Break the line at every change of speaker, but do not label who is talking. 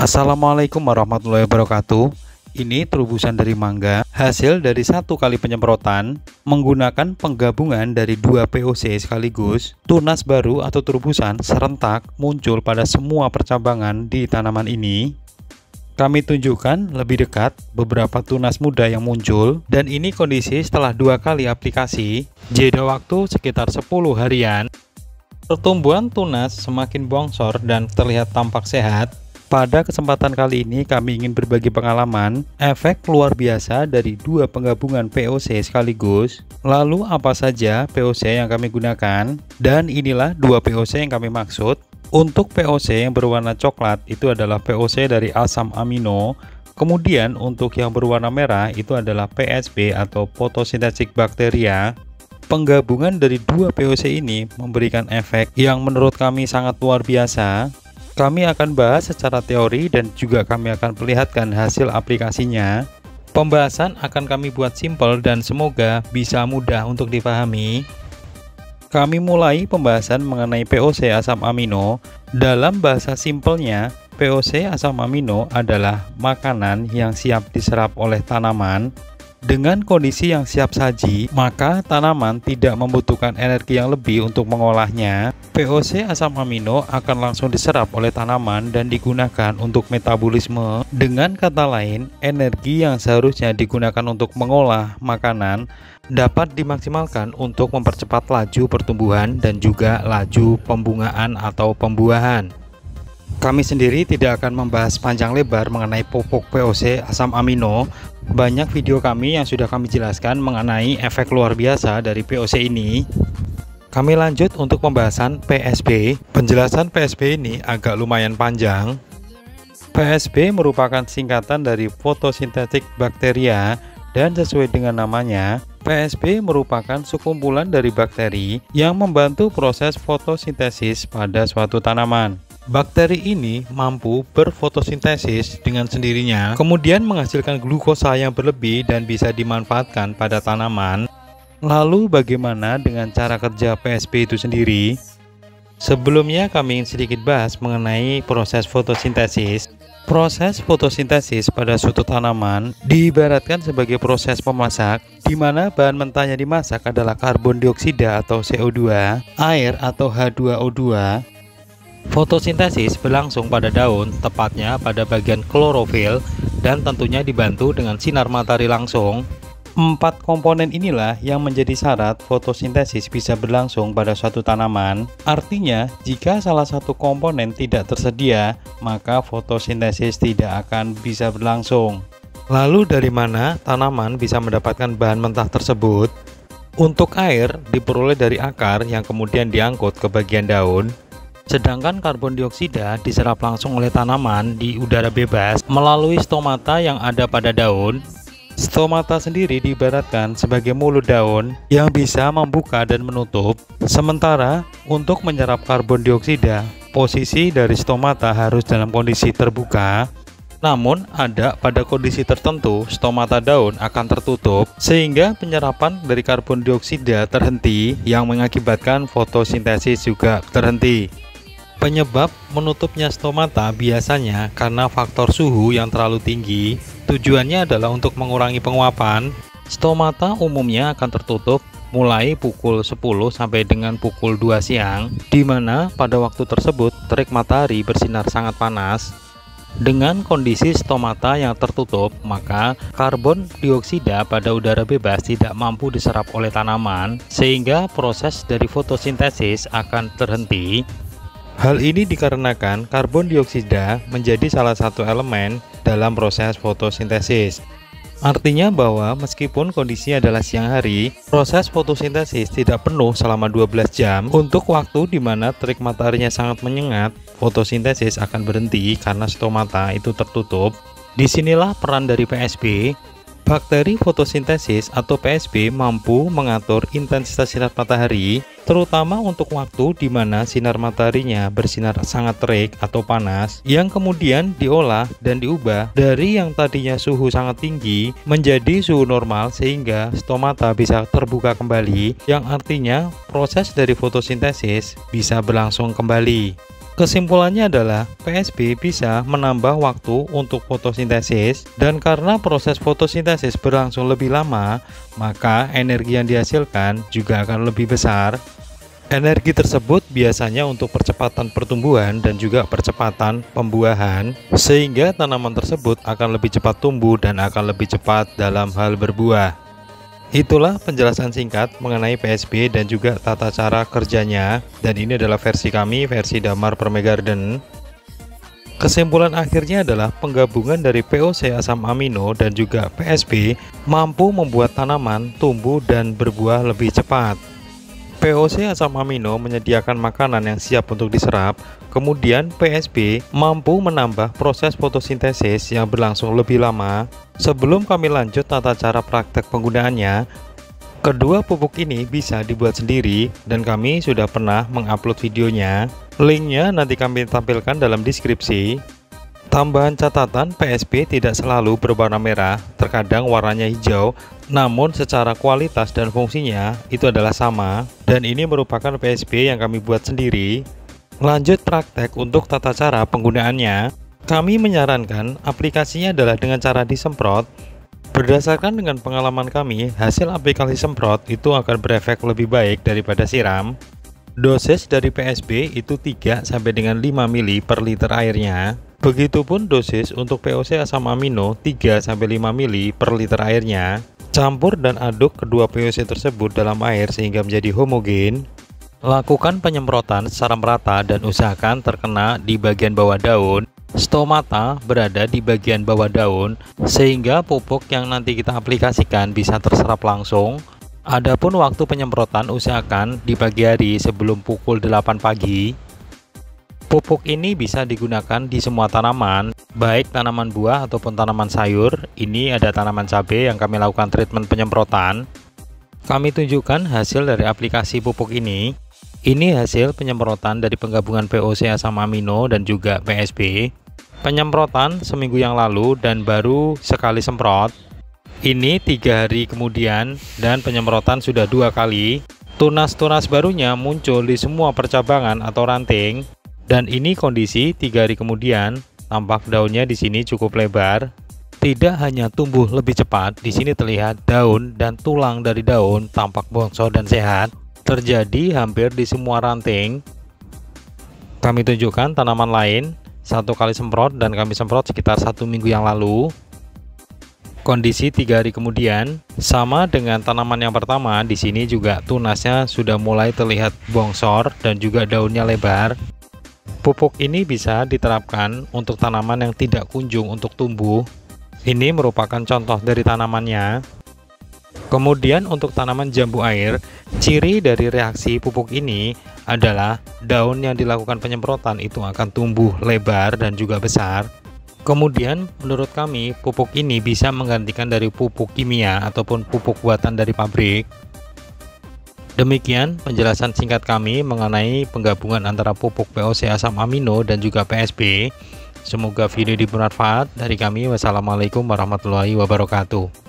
Assalamualaikum warahmatullahi wabarakatuh. Ini terobosan dari mangga, hasil dari 1 kali penyemprotan menggunakan penggabungan dari 2 POC sekaligus. Tunas baru atau terobosan serentak muncul pada semua percabangan di tanaman ini. Kami tunjukkan lebih dekat beberapa tunas muda yang muncul, dan ini kondisi setelah 2 kali aplikasi, jeda waktu sekitar 10 harian. Pertumbuhan tunas semakin bongsor dan terlihat tampak sehat. Pada kesempatan kali ini kami ingin berbagi pengalaman efek luar biasa dari 2 penggabungan POC sekaligus. Lalu apa saja POC yang kami gunakan? Dan inilah 2 POC yang kami maksud. Untuk POC yang berwarna coklat itu adalah POC dari asam amino. Kemudian untuk yang berwarna merah itu adalah PSB atau photosynthetic bacteria. Penggabungan dari 2 POC ini memberikan efek yang menurut kami sangat luar biasa. Kami akan bahas secara teori dan juga kami akan perlihatkan hasil aplikasinya. Pembahasan akan kami buat simpel dan semoga bisa mudah untuk dipahami. Kami mulai pembahasan mengenai POC asam amino. Dalam bahasa simpelnya, POC asam amino adalah makanan yang siap diserap oleh tanaman. Dengan kondisi yang siap saji, maka tanaman tidak membutuhkan energi yang lebih untuk mengolahnya. POC asam amino akan langsung diserap oleh tanaman dan digunakan untuk metabolisme. Dengan kata lain, energi yang seharusnya digunakan untuk mengolah makanan dapat dimaksimalkan untuk mempercepat laju pertumbuhan dan juga laju pembungaan atau pembuahan. Kami sendiri tidak akan membahas panjang lebar mengenai pupuk POC asam amino. Banyak video kami yang sudah kami jelaskan mengenai efek luar biasa dari POC ini. Kami lanjut untuk pembahasan PSB. Penjelasan PSB ini agak lumayan panjang. PSB merupakan singkatan dari photosynthetic bacteria dan sesuai dengan namanya, PSB merupakan sekumpulan dari bakteri yang membantu proses fotosintesis pada suatu tanaman. Bakteri ini mampu berfotosintesis dengan sendirinya, kemudian menghasilkan glukosa yang berlebih dan bisa dimanfaatkan pada tanaman. Lalu bagaimana dengan cara kerja PSB itu sendiri? Sebelumnya kami ingin sedikit bahas mengenai proses fotosintesis. Proses fotosintesis pada suatu tanaman diibaratkan sebagai proses memasak, di mana bahan mentah yang dimasak adalah karbon dioksida atau CO2, air atau H2O2. Fotosintesis berlangsung pada daun, tepatnya pada bagian klorofil, dan tentunya dibantu dengan sinar matahari langsung. 4 komponen inilah yang menjadi syarat fotosintesis bisa berlangsung pada suatu tanaman. Artinya, jika salah satu komponen tidak tersedia, maka fotosintesis tidak akan bisa berlangsung. Lalu dari mana tanaman bisa mendapatkan bahan mentah tersebut? Untuk air diperoleh dari akar yang kemudian diangkut ke bagian daun. Sedangkan karbon dioksida diserap langsung oleh tanaman di udara bebas melalui stomata yang ada pada daun. Stomata sendiri diibaratkan sebagai mulut daun yang bisa membuka dan menutup. Sementara untuk menyerap karbon dioksida, posisi dari stomata harus dalam kondisi terbuka. Namun ada pada kondisi tertentu stomata daun akan tertutup sehingga penyerapan dari karbon dioksida terhenti yang mengakibatkan fotosintesis juga terhenti. Penyebab menutupnya stomata biasanya karena faktor suhu yang terlalu tinggi. Tujuannya adalah untuk mengurangi penguapan. Stomata umumnya akan tertutup mulai pukul 10 sampai dengan pukul 2 siang, di mana pada waktu tersebut terik matahari bersinar sangat panas. Dengan kondisi stomata yang tertutup, maka karbon dioksida pada udara bebas tidak mampu diserap oleh tanaman, sehingga proses dari fotosintesis akan terhenti. Hal ini dikarenakan karbon dioksida menjadi salah satu elemen dalam proses fotosintesis. Artinya bahwa meskipun kondisi adalah siang hari, proses fotosintesis tidak penuh selama 12 jam. Untuk waktu di mana terik mataharinya sangat menyengat, fotosintesis akan berhenti karena stomata itu tertutup. Disinilah peran dari PSB. Bakteri fotosintesis atau PSB mampu mengatur intensitas sinar matahari, terutama untuk waktu di mana sinar mataharinya bersinar sangat terik atau panas, yang kemudian diolah dan diubah dari yang tadinya suhu sangat tinggi menjadi suhu normal sehingga stomata bisa terbuka kembali, yang artinya proses dari fotosintesis bisa berlangsung kembali. Kesimpulannya adalah PSB bisa menambah waktu untuk fotosintesis, dan karena proses fotosintesis berlangsung lebih lama, maka energi yang dihasilkan juga akan lebih besar. Energi tersebut biasanya untuk percepatan pertumbuhan dan juga percepatan pembuahan, sehingga tanaman tersebut akan lebih cepat tumbuh dan akan lebih cepat dalam hal berbuah. Itulah penjelasan singkat mengenai PSB dan juga tata cara kerjanya, dan ini adalah versi kami, versi Damar Permagarden. Kesimpulan akhirnya adalah penggabungan dari POC asam amino dan juga PSB mampu membuat tanaman tumbuh dan berbuah lebih cepat. POC asam amino menyediakan makanan yang siap untuk diserap, kemudian PSB mampu menambah proses fotosintesis yang berlangsung lebih lama. Sebelum kami lanjut tata cara praktek penggunaannya, kedua pupuk ini bisa dibuat sendiri dan kami sudah pernah mengupload videonya. Linknya nanti kami tampilkan dalam deskripsi. Tambahan catatan, PSB tidak selalu berwarna merah, terkadang warnanya hijau, namun secara kualitas dan fungsinya itu adalah sama, dan ini merupakan PSB yang kami buat sendiri. Lanjut praktek untuk tata cara penggunaannya. Kami menyarankan aplikasinya adalah dengan cara disemprot. Berdasarkan dengan pengalaman kami, hasil aplikasi semprot itu akan berefek lebih baik daripada siram. Dosis dari PSB itu 3 sampai dengan 5 ml per liter airnya. Begitupun dosis untuk POC asam amino 3 sampai 5 ml per liter airnya. Campur dan aduk kedua POC tersebut dalam air sehingga menjadi homogen. Lakukan penyemprotan secara merata dan usahakan terkena di bagian bawah daun. Stomata berada di bagian bawah daun sehingga pupuk yang nanti kita aplikasikan bisa terserap langsung. Adapun waktu penyemprotan usahakan di pagi hari sebelum pukul 8 pagi. Pupuk ini bisa digunakan di semua tanaman, baik tanaman buah ataupun tanaman sayur. Ini ada tanaman cabai yang kami lakukan treatment penyemprotan. Kami tunjukkan hasil dari aplikasi pupuk ini. Ini hasil penyemprotan dari penggabungan POC asam amino dan juga PSB. Penyemprotan seminggu yang lalu dan baru sekali semprot. Ini 3 hari kemudian dan penyemprotan sudah 2 kali. Tunas-tunas barunya muncul di semua percabangan atau ranting. Dan ini kondisi 3 hari kemudian, tampak daunnya di sini cukup lebar. Tidak hanya tumbuh lebih cepat, di sini terlihat daun dan tulang dari daun tampak bongsor dan sehat. Terjadi hampir di semua ranting. Kami tunjukkan tanaman lain, 1 kali semprot dan kami semprot sekitar 1 minggu yang lalu. Kondisi 3 hari kemudian, sama dengan tanaman yang pertama, di sini juga tunasnya sudah mulai terlihat bongsor dan juga daunnya lebar. Pupuk ini bisa diterapkan untuk tanaman yang tidak kunjung untuk tumbuh. Ini merupakan contoh dari tanamannya. Kemudian untuk tanaman jambu air, ciri dari reaksi pupuk ini adalah daun yang dilakukan penyemprotan itu akan tumbuh lebar dan juga besar. Kemudian menurut kami pupuk ini bisa menggantikan dari pupuk kimia ataupun pupuk buatan dari pabrik. Demikian penjelasan singkat kami mengenai penggabungan antara pupuk POC asam amino dan juga PSB. Semoga video ini bermanfaat. Dari kami, wassalamualaikum warahmatullahi wabarakatuh.